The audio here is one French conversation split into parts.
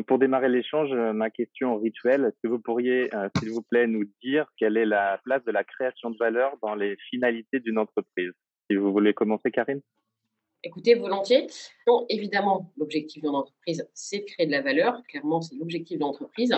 Donc, pour démarrer l'échange, ma question rituelle, est-ce que vous pourriez, s'il vous plaît, nous dire quelle est la place de la création de valeur dans les finalités d'une entreprise? Si vous voulez commencer, Karine? Écoutez, volontiers. Bon, évidemment, l'objectif d'une entreprise, c'est de créer de la valeur. Clairement, c'est l'objectif de l'entreprise.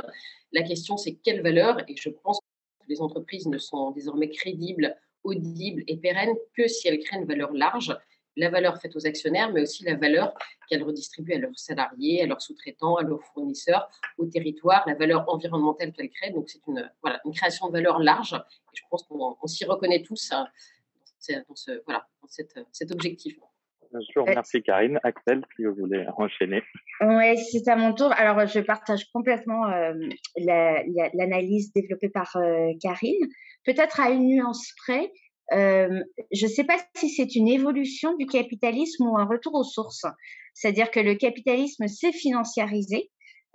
La question, c'est quelle valeur? Et je pense que les entreprises ne sont désormais crédibles, audibles et pérennes que si elles créent une valeur large. La valeur faite aux actionnaires, mais aussi la valeur qu'elles redistribuent à leurs salariés, à leurs sous-traitants, à leurs fournisseurs, au territoire, la valeur environnementale qu'elles créent. Donc, c'est une création de valeur large. Et je pense qu'on s'y reconnaît tous dans cet objectif. Je vous remercie, Karine. Axel, si vous voulez enchaîner. Ouais, c'est à mon tour. Alors, je partage complètement l'analyse développée par Karine. Peut-être à une nuance près. Je ne sais pas si c'est une évolution du capitalisme ou un retour aux sources. C'est-à-dire que le capitalisme s'est financiarisé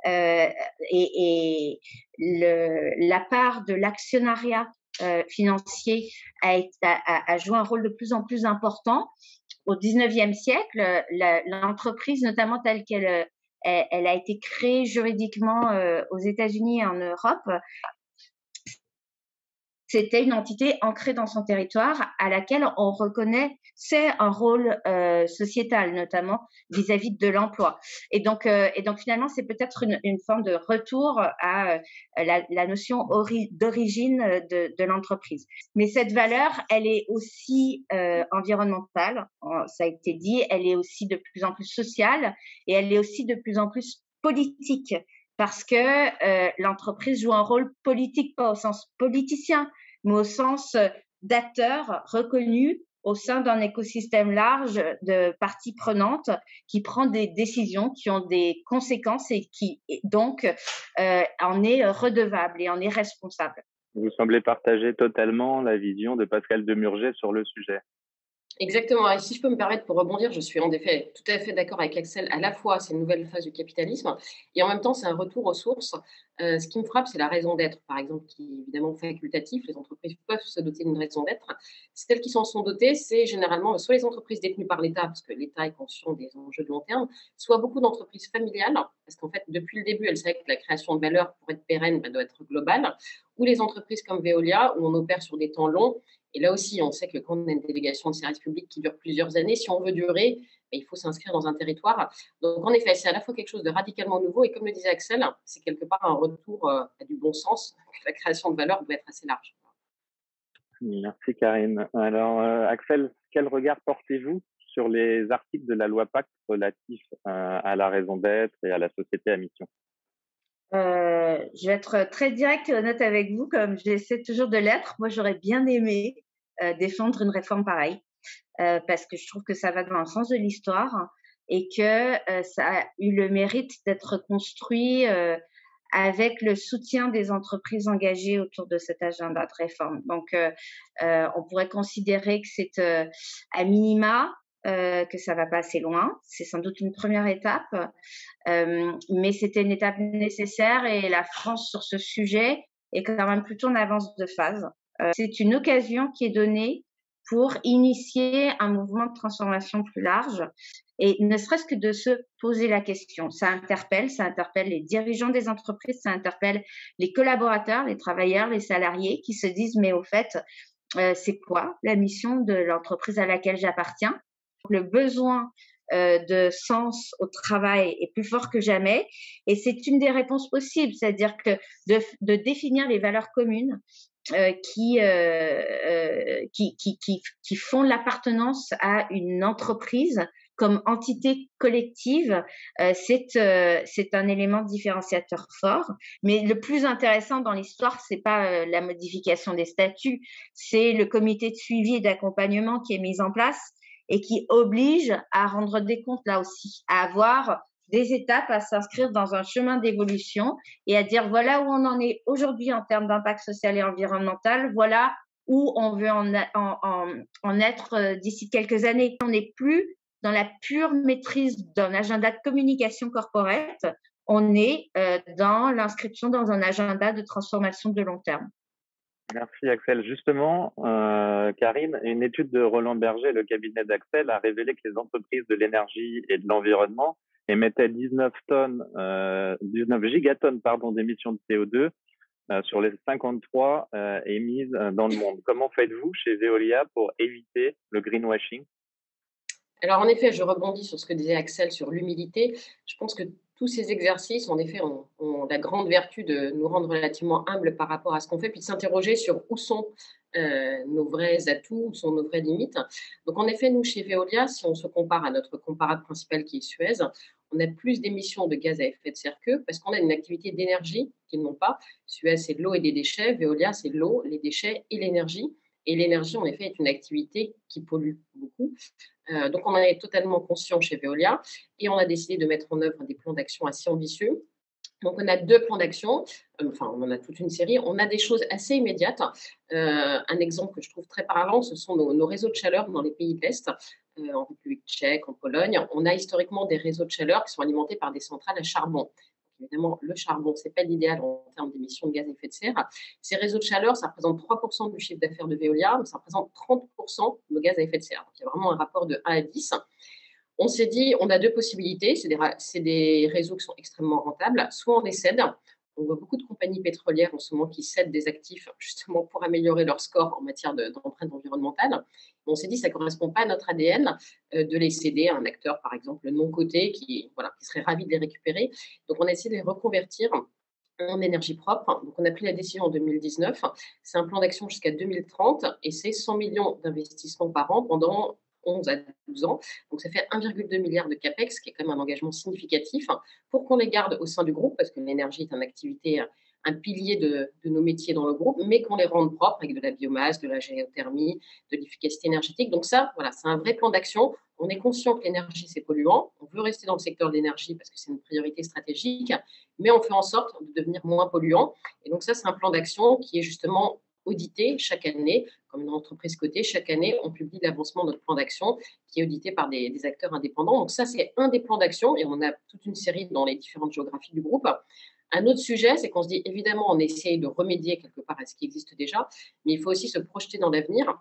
et la part de l'actionnariat financier a joué un rôle de plus en plus important. Au 19e siècle, l'entreprise, notamment telle qu'elle elle a été créée juridiquement aux États-Unis et en Europe, c'était une entité ancrée dans son territoire à laquelle on reconnaissait un rôle sociétal, notamment vis-à-vis de l'emploi. Et donc finalement, c'est peut-être une forme de retour à la notion d'origine de l'entreprise. Mais cette valeur, elle est aussi environnementale, ça a été dit, elle est aussi de plus en plus sociale et elle est aussi de plus en plus politique. Parce que l'entreprise joue un rôle politique, pas au sens politicien, mais au sens d'acteur reconnu au sein d'un écosystème large de parties prenantes qui prend des décisions qui ont des conséquences et qui donc en est redevable et en est responsable. Vous semblez partager totalement la vision de Pascal Demurger sur le sujet. Exactement. Et si je peux me permettre pour rebondir, je suis en effet tout à fait d'accord avec Axel. À la fois, c'est une nouvelle phase du capitalisme et en même temps, c'est un retour aux sources. Ce qui me frappe, c'est la raison d'être, par exemple, qui est évidemment facultatif. Les entreprises peuvent se doter d'une raison d'être. Celles qui s'en sont dotées, c'est généralement soit les entreprises détenues par l'État, parce que l'État est conscient des enjeux de long terme, soit beaucoup d'entreprises familiales, parce qu'en fait, depuis le début, elles savaient que la création de valeur, pour être pérenne, doit être globale, ou les entreprises comme Veolia, où on opère sur des temps longs. Et là aussi, on sait que quand on a une délégation de service public qui dure plusieurs années, si on veut durer, il faut s'inscrire dans un territoire. Donc, en effet, c'est à la fois quelque chose de radicalement nouveau et comme le disait Axel, c'est quelque part un retour à du bon sens. La création de valeur doit être assez large. Merci, Karine. Alors, Axel, quel regard portez-vous sur les articles de la loi Pacte relatifs à la raison d'être et à la société à mission? Je vais être très directe et honnête avec vous, comme j'essaie toujours de l'être. Moi, j'aurais bien aimé défendre une réforme pareille, parce que je trouve que ça va dans le sens de l'histoire et que ça a eu le mérite d'être construit avec le soutien des entreprises engagées autour de cet agenda de réforme. Donc, on pourrait considérer que c'est à minima, que ça va pas assez loin. C'est sans doute une première étape, mais c'était une étape nécessaire et la France sur ce sujet est quand même plutôt en avance de phase. C'est une occasion qui est donnée pour initier un mouvement de transformation plus large et ne serait-ce que de se poser la question. Ça interpelle les dirigeants des entreprises, ça interpelle les collaborateurs, les travailleurs, les salariés qui se disent mais au fait, c'est quoi la mission de l'entreprise à laquelle j'appartiens? Le besoin de sens au travail est plus fort que jamais et c'est une des réponses possibles, c'est-à-dire que de définir les valeurs communes qui font l'appartenance à une entreprise comme entité collective, c'est un élément différenciateur fort. Mais le plus intéressant dans l'histoire, c'est pas la modification des statuts, c'est le comité de suivi et d'accompagnement qui est mis en place et qui oblige à rendre des comptes là aussi, à avoir des étapes, à s'inscrire dans un chemin d'évolution et à dire voilà où on en est aujourd'hui en termes d'impact social et environnemental, voilà où on veut en être d'ici quelques années. On n'est plus dans la pure maîtrise d'un agenda de communication corporate, on est dans l'inscription dans un agenda de transformation de long terme. Merci Axel. Justement, Karine, une étude de Roland Berger, le cabinet d'Axel, a révélé que les entreprises de l'énergie et de l'environnement émettait 19 gigatonnes, d'émissions de CO2 sur les 53 émises dans le monde. Comment faites-vous chez Veolia pour éviter le greenwashing? Alors, en effet, je rebondis sur ce que disait Axel sur l'humilité. Je pense que tous ces exercices, en effet, ont la grande vertu de nous rendre relativement humbles par rapport à ce qu'on fait, puis de s'interroger sur où sont nos vrais atouts, où sont nos vraies limites. Donc, en effet, nous, chez Veolia, si on se compare à notre comparable principal qui est Suez, on a plus d'émissions de gaz à effet de serre qu'eux parce qu'on a une activité d'énergie qu'ils n'ont pas. Suez, c'est de l'eau et des déchets. Veolia, c'est de l'eau, les déchets et l'énergie. Et l'énergie, en effet, est une activité qui pollue beaucoup. Donc, on en est totalement conscient chez Veolia et on a décidé de mettre en œuvre des plans d'action assez ambitieux. Donc, on a 2 plans d'action, enfin, on en a toute une série. On a des choses assez immédiates. Un exemple que je trouve très parlant, ce sont nos réseaux de chaleur dans les pays de l'Est, en République tchèque, en Pologne. On a historiquement des réseaux de chaleur qui sont alimentés par des centrales à charbon. Évidemment, le charbon, ce n'est pas l'idéal en termes d'émissions de gaz à effet de serre. Ces réseaux de chaleur, ça représente 3% du chiffre d'affaires de Veolia, mais ça représente 30% de gaz à effet de serre. Donc, il y a vraiment un rapport de 1 à 10. On s'est dit, on a 2 possibilités. C'est des réseaux qui sont extrêmement rentables. Soit on les cède. On voit beaucoup de compagnies pétrolières en ce moment qui cèdent des actifs justement pour améliorer leur score en matière d'empreinte environnementale. On s'est dit, ça ne correspond pas à notre ADN de les céder à un acteur, par exemple, non coté, qui serait ravi de les récupérer. Donc, on a essayé de les reconvertir en énergie propre. Donc, on a pris la décision en 2019. C'est un plan d'action jusqu'à 2030 et c'est 100 millions d'investissements par an pendant 11 à 12 ans. Donc, ça fait 1,2 milliard de CAPEX, qui est quand même un engagement significatif pour qu'on les garde au sein du groupe, parce que l'énergie est une activité, un pilier de nos métiers dans le groupe, mais qu'on les rende propres avec de la biomasse, de la géothermie, de l'efficacité énergétique. Donc ça, voilà, c'est un vrai plan d'action. On est conscient que l'énergie, c'est polluant. On veut rester dans le secteur de l'énergie parce que c'est une priorité stratégique, mais on fait en sorte de devenir moins polluant. Et donc ça, c'est un plan d'action qui est justement audité chaque année, comme une entreprise cotée. Chaque année, on publie l'avancement de notre plan d'action qui est audité par des acteurs indépendants. Donc ça, c'est un des plans d'action et on a toute une série dans les différentes géographies du groupe. Un autre sujet, c'est qu'on se dit, évidemment, on essaye de remédier quelque part à ce qui existe déjà, mais il faut aussi se projeter dans l'avenir.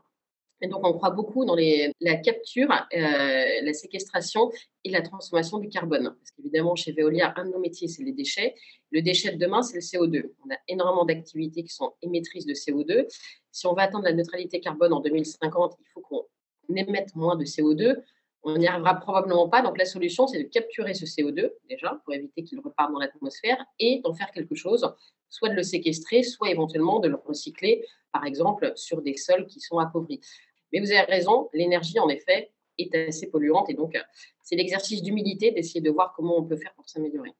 Et donc, on croit beaucoup dans la capture, la séquestration et la transformation du carbone. Parce qu'évidemment, chez Veolia, un de nos métiers, c'est les déchets. Le déchet de demain, c'est le CO2. On a énormément d'activités qui sont émettrices de CO2. Si on veut atteindre la neutralité carbone en 2050, il faut qu'on émette moins de CO2. On n'y arrivera probablement pas. Donc, la solution, c'est de capturer ce CO2, déjà, pour éviter qu'il reparte dans l'atmosphère, et d'en faire quelque chose, soit de le séquestrer, soit éventuellement de le recycler, par exemple, sur des sols qui sont appauvris. Mais vous avez raison, l'énergie, en effet, est assez polluante. Et donc, c'est l'exercice d'humilité d'essayer de voir comment on peut faire pour s'améliorer.